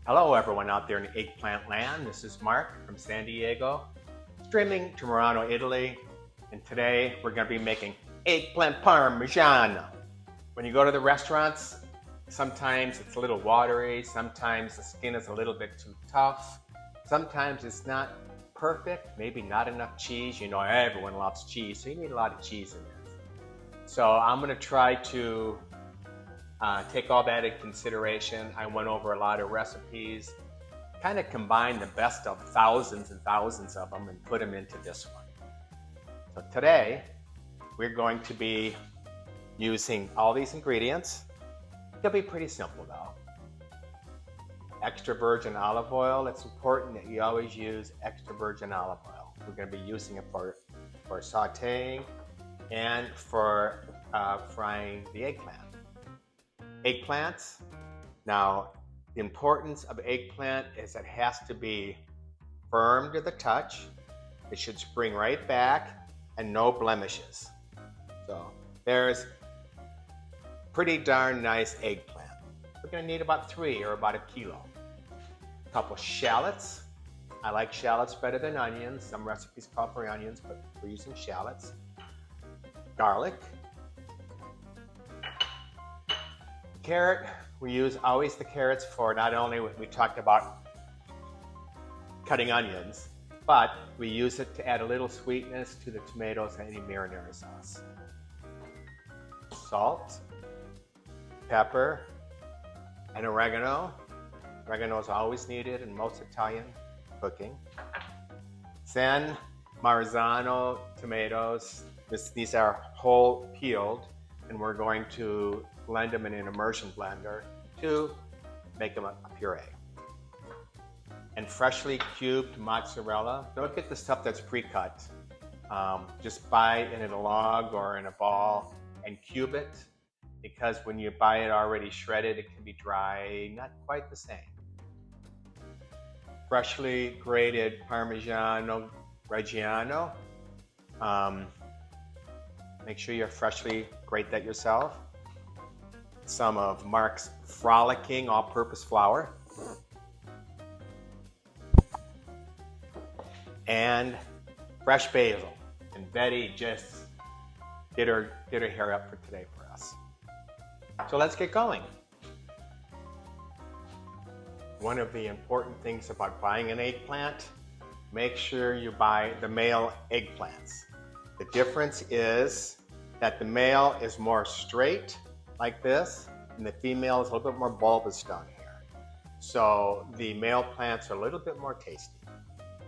Hello everyone out there in eggplant land. This is Mark from San Diego, streaming to Milano, Italy. And today we're going to be making eggplant parmigiana. When you go to the restaurants, sometimes it's a little watery, sometimes the skin is a little bit too tough, sometimes it's not perfect, maybe not enough cheese. You know, everyone loves cheese, so you need a lot of cheese in this. So I'm going to try to take all that into consideration. I went over a lot of recipes, kind of combined the best of thousands and thousands of them and put them into this one. So today, we're going to be using all these ingredients. It'll be pretty simple though. Extra virgin olive oil. It's important that you always use extra virgin olive oil. We're going to be using it for sauteing and for frying the eggplant. Eggplants. Now, the importance of eggplant is it has to be firm to the touch. It should spring right back and no blemishes. So there's pretty darn nice eggplant. We're going to need about 3 or about 1 kilo. A couple shallots. I like shallots better than onions. Some recipes call for onions, but we're using shallots. Garlic. Carrot, we use always the carrots for not only we talked about cutting onions, but we use it to add a little sweetness to the tomatoes and any marinara sauce. Salt, pepper, and oregano. Oregano is always needed in most Italian cooking. Then Marzano tomatoes. These are whole peeled, and we're going to blend them in an immersion blender to make them a puree. And freshly cubed mozzarella. Don't get the stuff that's pre-cut. Just buy it in a log or in a ball and cube it, because when you buy it already shredded, it can be dry, not quite the same. Freshly grated Parmigiano Reggiano. Make sure you freshly grate that yourself. Some of Mark's frolicking all-purpose flour. And fresh basil. And Betty just did her hair up for today for us. So let's get going. One of the important things about buying an eggplant, make sure you buy the male eggplants. The difference is that the male is more straight, like this, and the female is a little bit more bulbous down here. So the male plants are a little bit more tasty.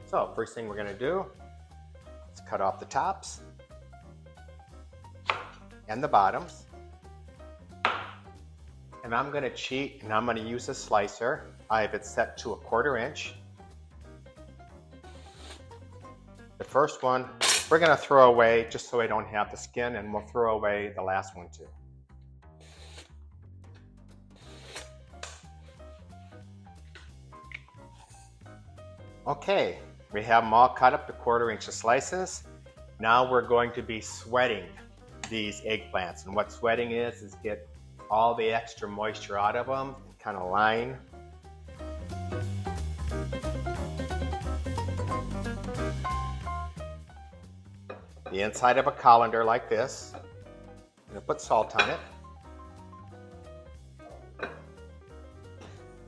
So first thing we're going to do is cut off the tops and the bottoms. And I'm going to cheat, and I'm going to use a slicer. I have it set to 1/4 inch. The first one we're going to throw away just so I don't have the skin, and we'll throw away the last one too. Okay, we have them all cut up to 1/4 inch slices. Now we're going to be sweating these eggplants. And what sweating is get all the extra moisture out of them and kind of line. The inside of a colander like this. I'm going to put salt on it.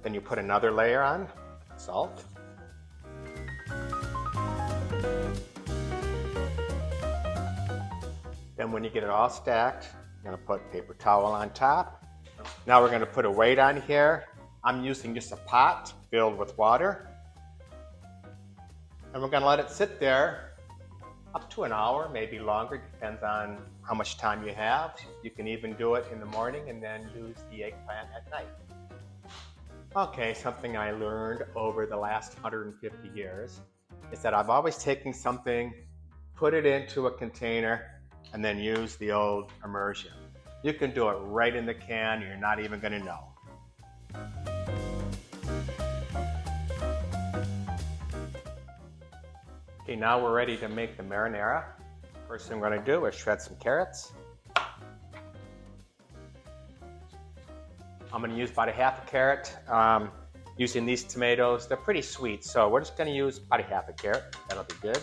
Then you put another layer on, salt. Then when you get it all stacked, you're going to put paper towel on top. Now we're going to put a weight on here. I'm using just a pot filled with water. And we're going to let it sit there up to an hour, maybe longer, depends on how much time you have. You can even do it in the morning and then use the eggplant at night. Okay, something I learned over the last 150 years is that I've always taken something, put it into a container, and then use the old immersion. You can do it right in the can, you're not even going to know. Okay, now we're ready to make the marinara. First thing we're going to do is shred some carrots. I'm going to use about a half a carrot. using these tomatoes. They're pretty sweet, so we're just going to use about a half a carrot. That'll be good.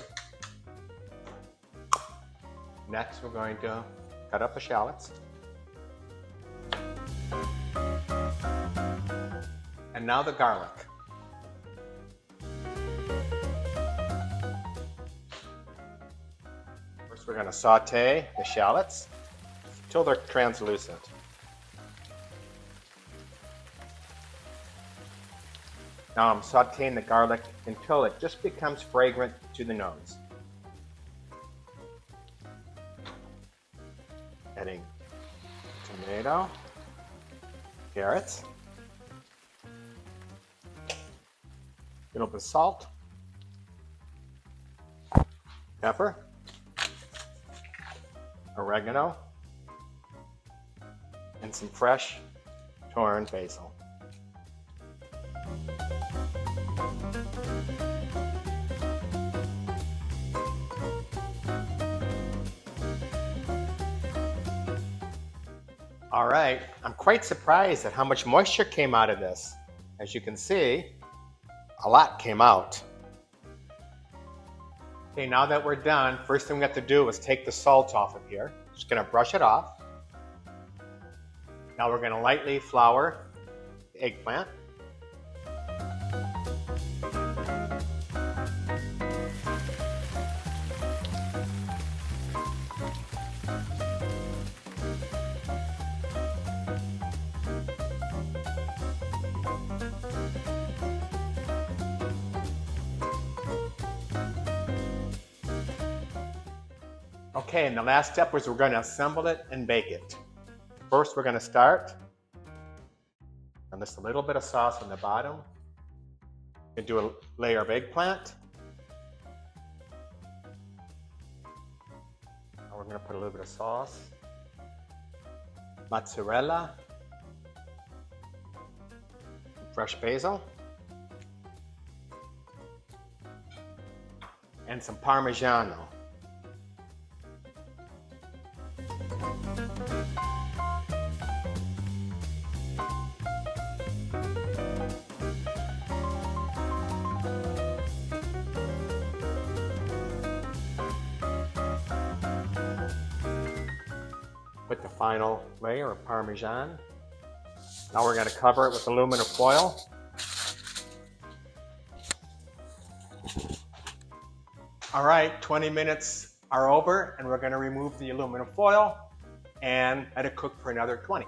Next, we're going to cut up the shallots. And now the garlic. First, we're going to saute the shallots until they're translucent. Now I'm sauteing the garlic until it just becomes fragrant to the nose. Adding tomato, carrots, a little bit of salt, pepper, oregano, and some fresh torn basil. All right, I'm quite surprised at how much moisture came out of this. As you can see, a lot came out. Okay, now that we're done, first thing we have to do is take the salt off of here. Just gonna brush it off. Now we're gonna lightly flour the eggplant. Okay, and the last step was we're going to assemble it and bake it. First, we're going to start on just a little bit of sauce on the bottom. We're going to do a layer of eggplant. Now we're going to put a little bit of sauce, mozzarella, fresh basil, and some Parmigiano. Put the final layer of Parmesan. Now we're going to cover it with aluminum foil. All right, 20 minutes are over and we're going to remove the aluminum foil and let it cook for another 20.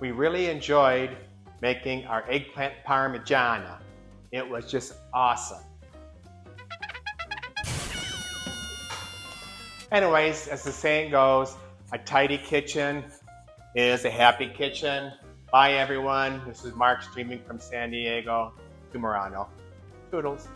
We really enjoyed making our eggplant parmigiana. It was just awesome. Anyways, as the saying goes, a tidy kitchen is a happy kitchen. Bye everyone. This is Mark streaming from San Diego to Murano. Toodles.